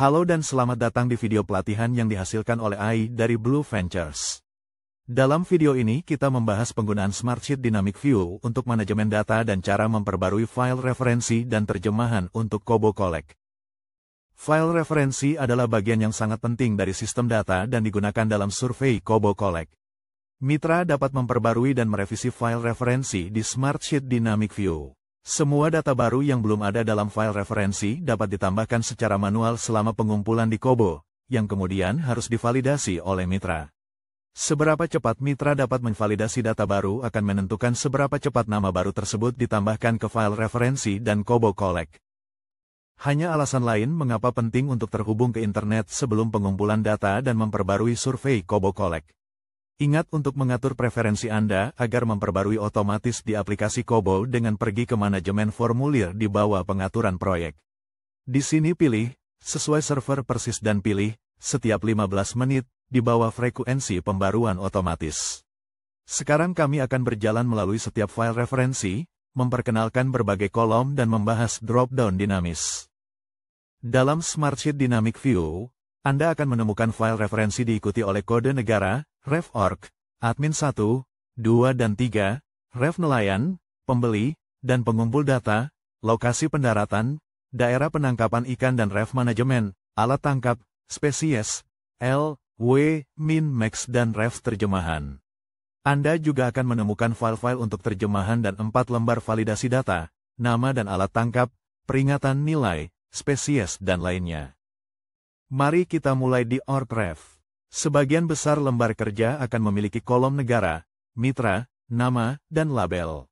Halo dan selamat datang di video pelatihan yang dihasilkan oleh AI dari Blue Ventures. Dalam video ini kita membahas penggunaan Smartsheet Dynamic View untuk manajemen data dan cara memperbarui file referensi dan terjemahan untuk Kobo Collect. File referensi adalah bagian yang sangat penting dari sistem data dan digunakan dalam survei Kobo Collect. Mitra dapat memperbarui dan merevisi file referensi di Smartsheet Dynamic View. Semua data baru yang belum ada dalam file referensi dapat ditambahkan secara manual selama pengumpulan di Kobo, yang kemudian harus divalidasi oleh mitra. Seberapa cepat mitra dapat memvalidasi data baru akan menentukan seberapa cepat nama baru tersebut ditambahkan ke file referensi dan Kobo Collect. Hanya alasan lain mengapa penting untuk terhubung ke internet sebelum pengumpulan data dan memperbarui survei Kobo Collect. Ingat untuk mengatur preferensi Anda agar memperbarui otomatis di aplikasi Kobo dengan pergi ke manajemen formulir di bawah pengaturan proyek. Di sini pilih, sesuai server persis dan pilih, setiap 15 menit, di bawah frekuensi pembaruan otomatis. Sekarang kami akan berjalan melalui setiap file referensi, memperkenalkan berbagai kolom dan membahas drop-down dinamis. Dalam Smartsheet Dynamic View, Anda akan menemukan file referensi diikuti oleh kode negara, ref org, admin 1, 2 dan 3, ref nelayan, pembeli, dan pengumpul data, lokasi pendaratan, daerah penangkapan ikan dan ref manajemen, alat tangkap, spesies, L, W, min, max dan ref terjemahan. Anda juga akan menemukan file-file untuk terjemahan dan 4 lembar validasi data, nama dan alat tangkap, peringatan nilai, spesies dan lainnya. Mari kita mulai di org ref. Sebagian besar lembar kerja akan memiliki kolom negara, mitra, nama, dan label.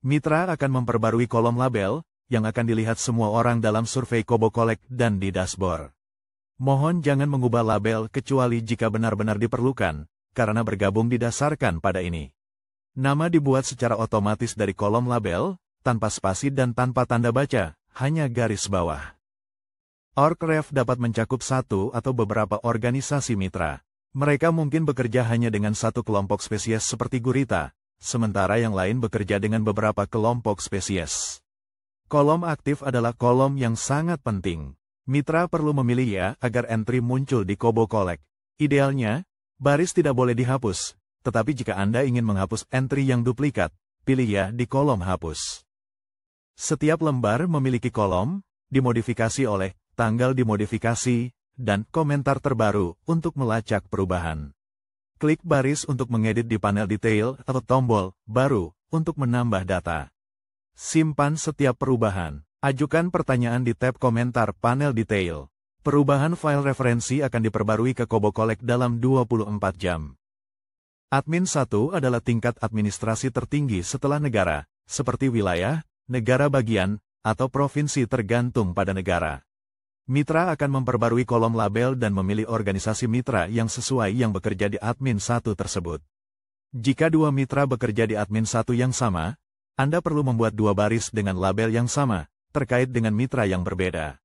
Mitra akan memperbarui kolom label, yang akan dilihat semua orang dalam survei Kobo Collect dan di dashboard. Mohon jangan mengubah label kecuali jika benar-benar diperlukan, karena bergabung didasarkan pada ini. Nama dibuat secara otomatis dari kolom label, tanpa spasi dan tanpa tanda baca, hanya garis bawah. Org ref dapat mencakup satu atau beberapa organisasi mitra. Mereka mungkin bekerja hanya dengan satu kelompok spesies seperti gurita, sementara yang lain bekerja dengan beberapa kelompok spesies. Kolom aktif adalah kolom yang sangat penting. Mitra perlu memilih ya agar entry muncul di Kobo Collect. Idealnya, baris tidak boleh dihapus, tetapi jika Anda ingin menghapus entry yang duplikat, pilih ya di kolom hapus. Setiap lembar memiliki kolom, dimodifikasi oleh tanggal dimodifikasi, dan komentar terbaru untuk melacak perubahan. Klik baris untuk mengedit di panel detail atau tombol baru untuk menambah data. Simpan setiap perubahan. Ajukan pertanyaan di tab komentar panel detail. Perubahan file referensi akan diperbarui ke Kobo Collect dalam 24 jam. Admin 1 adalah tingkat administrasi tertinggi setelah negara, seperti wilayah, negara bagian, atau provinsi tergantung pada negara. Mitra akan memperbarui kolom label dan memilih organisasi mitra yang sesuai yang bekerja di admin 1 tersebut. Jika dua mitra bekerja di admin 1 yang sama, Anda perlu membuat dua baris dengan label yang sama, terkait dengan mitra yang berbeda.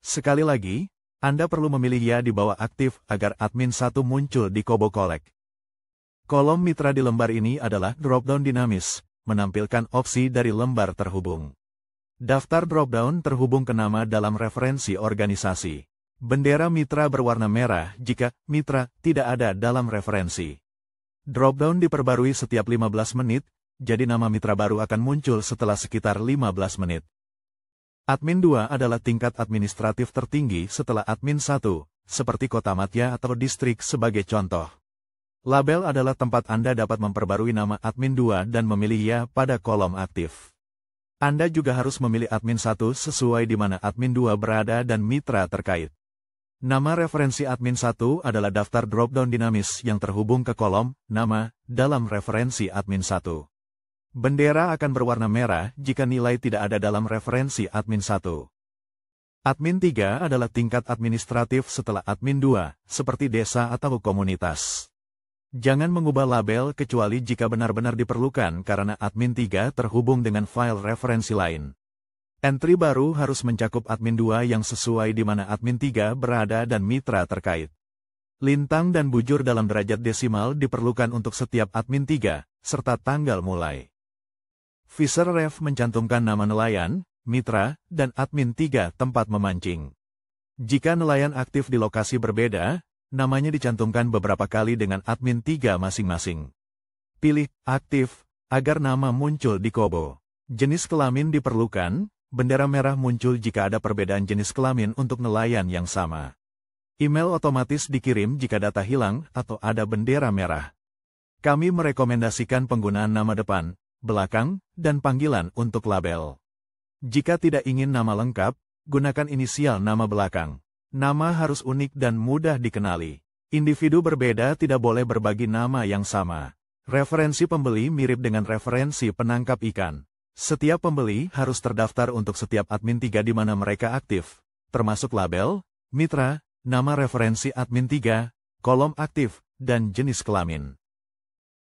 Sekali lagi, Anda perlu memilih ya di bawah aktif agar admin 1 muncul di Kobo Collect. Kolom mitra di lembar ini adalah drop-down dinamis, menampilkan opsi dari lembar terhubung. Daftar drop-down terhubung ke nama dalam referensi organisasi. Bendera mitra berwarna merah jika mitra tidak ada dalam referensi. Drop-down diperbarui setiap 15 menit, jadi nama mitra baru akan muncul setelah sekitar 15 menit. Admin 2 adalah tingkat administratif tertinggi setelah admin 1, seperti kota madya atau distrik sebagai contoh. Label adalah tempat Anda dapat memperbarui nama admin 2 dan memilih ya pada kolom aktif. Anda juga harus memilih admin 1 sesuai di mana admin 2 berada dan mitra terkait. Nama referensi admin 1 adalah daftar drop-down dinamis yang terhubung ke kolom nama dalam referensi admin 1. Bendera akan berwarna merah jika nilai tidak ada dalam referensi admin 1. Admin 3 adalah tingkat administratif setelah admin 2, seperti desa atau komunitas. Jangan mengubah label kecuali jika benar-benar diperlukan karena admin 3 terhubung dengan file referensi lain. Entry baru harus mencakup admin 2 yang sesuai di mana admin 3 berada dan mitra terkait. Lintang dan bujur dalam derajat desimal diperlukan untuk setiap admin 3, serta tanggal mulai. Fisher Ref mencantumkan nama nelayan, mitra, dan admin 3 tempat memancing. Jika nelayan aktif di lokasi berbeda, namanya dicantumkan beberapa kali dengan admin 3 masing-masing. Pilih aktif agar nama muncul di Kobo. Jenis kelamin diperlukan, bendera merah muncul jika ada perbedaan jenis kelamin untuk nelayan yang sama. Email otomatis dikirim jika data hilang atau ada bendera merah. Kami merekomendasikan penggunaan nama depan, belakang, dan panggilan untuk label. Jika tidak ingin nama lengkap, gunakan inisial nama belakang. Nama harus unik dan mudah dikenali. Individu berbeda tidak boleh berbagi nama yang sama. Referensi pembeli mirip dengan referensi penangkap ikan. Setiap pembeli harus terdaftar untuk setiap admin 3 di mana mereka aktif, termasuk label, mitra, nama referensi admin 3, kolom aktif, dan jenis kelamin.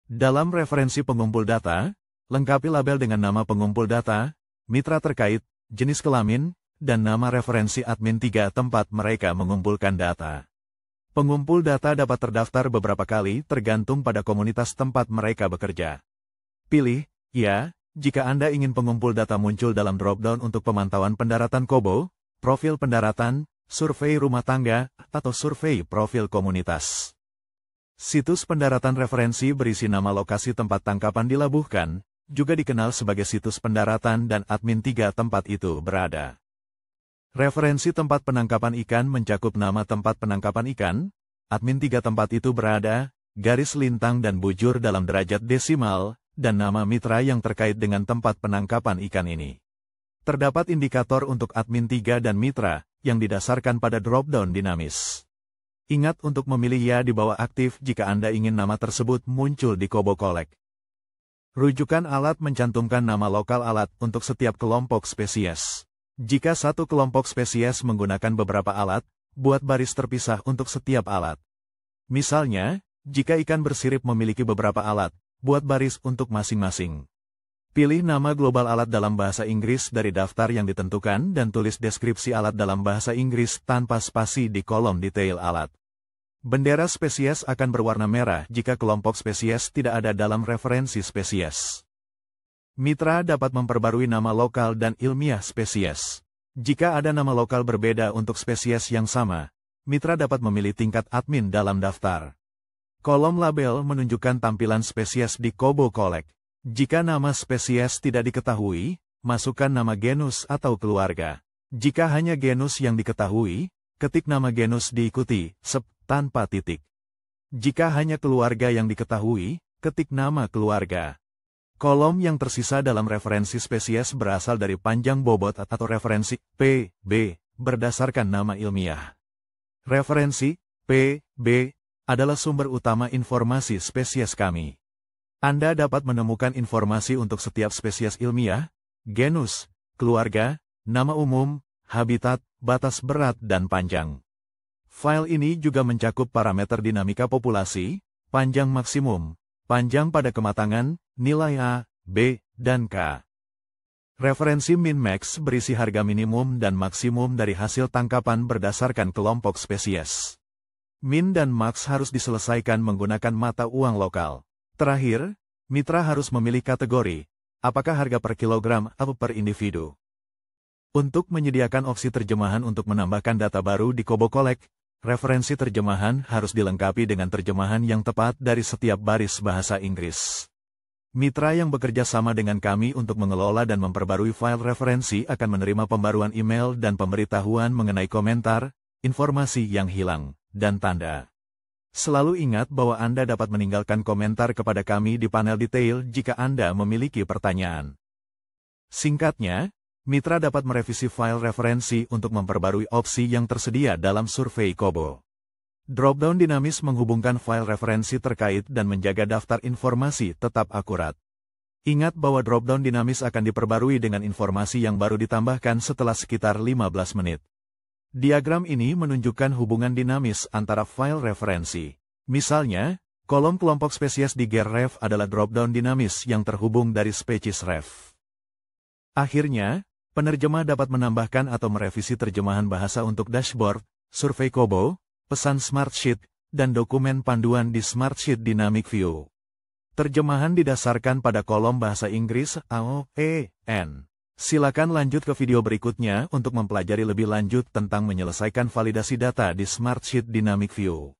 Dalam referensi pengumpul data, lengkapi label dengan nama pengumpul data, mitra terkait, jenis kelamin, dan nama referensi admin 3 tempat mereka mengumpulkan data. Pengumpul data dapat terdaftar beberapa kali tergantung pada komunitas tempat mereka bekerja. Pilih, ya, jika Anda ingin pengumpul data muncul dalam drop-down untuk pemantauan pendaratan Kobo, profil pendaratan, survei rumah tangga, atau survei profil komunitas. Situs pendaratan referensi berisi nama lokasi tempat tangkapan dilabuhkan, juga dikenal sebagai situs pendaratan dan admin 3 tempat itu berada. Referensi tempat penangkapan ikan mencakup nama tempat penangkapan ikan, admin 3 tempat itu berada, garis lintang dan bujur dalam derajat desimal, dan nama mitra yang terkait dengan tempat penangkapan ikan ini. Terdapat indikator untuk admin 3 dan mitra, yang didasarkan pada drop-down dinamis. Ingat untuk memilih ya di bawah aktif jika Anda ingin nama tersebut muncul di Kobo Collect. Rujukan alat mencantumkan nama lokal alat untuk setiap kelompok spesies. Jika satu kelompok spesies menggunakan beberapa alat, buat baris terpisah untuk setiap alat. Misalnya, jika ikan bersirip memiliki beberapa alat, buat baris untuk masing-masing. Pilih nama global alat dalam bahasa Inggris dari daftar yang ditentukan dan tulis deskripsi alat dalam bahasa Inggris tanpa spasi di kolom detail alat. Bendera spesies akan berwarna merah jika kelompok spesies tidak ada dalam referensi spesies. Mitra dapat memperbarui nama lokal dan ilmiah spesies. Jika ada nama lokal berbeda untuk spesies yang sama, mitra dapat memilih tingkat admin dalam daftar. Kolom label menunjukkan tampilan spesies di Kobo Collect. Jika nama spesies tidak diketahui, masukkan nama genus atau keluarga. Jika hanya genus yang diketahui, ketik nama genus diikuti, tanpa titik. Jika hanya keluarga yang diketahui, ketik nama keluarga. Kolom yang tersisa dalam referensi spesies berasal dari panjang bobot atau referensi PB berdasarkan nama ilmiah. Referensi PB adalah sumber utama informasi spesies kami. Anda dapat menemukan informasi untuk setiap spesies ilmiah, genus, keluarga, nama umum, habitat, batas berat dan panjang. File ini juga mencakup parameter dinamika populasi, panjang maksimum, panjang pada kematangan, nilai A, B, dan K. Referensi min-max berisi harga minimum dan maksimum dari hasil tangkapan berdasarkan kelompok spesies. Min dan max harus diselesaikan menggunakan mata uang lokal. Terakhir, mitra harus memilih kategori, apakah harga per kilogram atau per individu. Untuk menyediakan opsi terjemahan untuk menambahkan data baru di Kobo Collect, referensi terjemahan harus dilengkapi dengan terjemahan yang tepat dari setiap baris bahasa Inggris. Mitra yang bekerja sama dengan kami untuk mengelola dan memperbarui file referensi akan menerima pembaruan email dan pemberitahuan mengenai komentar, informasi yang hilang, dan tanda. Selalu ingat bahwa Anda dapat meninggalkan komentar kepada kami di panel detail jika Anda memiliki pertanyaan. Singkatnya, mitra dapat merevisi file referensi untuk memperbarui opsi yang tersedia dalam survei Kobo. Dropdown dinamis menghubungkan file referensi terkait dan menjaga daftar informasi tetap akurat. Ingat bahwa dropdown dinamis akan diperbarui dengan informasi yang baru ditambahkan setelah sekitar 15 menit. Diagram ini menunjukkan hubungan dinamis antara file referensi. Misalnya, kolom kelompok spesies di GearRef adalah dropdown dinamis yang terhubung dari SpeciesRef. Akhirnya, penerjemah dapat menambahkan atau merevisi terjemahan bahasa untuk dashboard, survei Kobo, pesan Smartsheet, dan dokumen panduan di Smartsheet Dynamic View. Terjemahan didasarkan pada kolom bahasa Inggris AOEN. Silakan lanjut ke video berikutnya untuk mempelajari lebih lanjut tentang menyelesaikan validasi data di Smartsheet Dynamic View.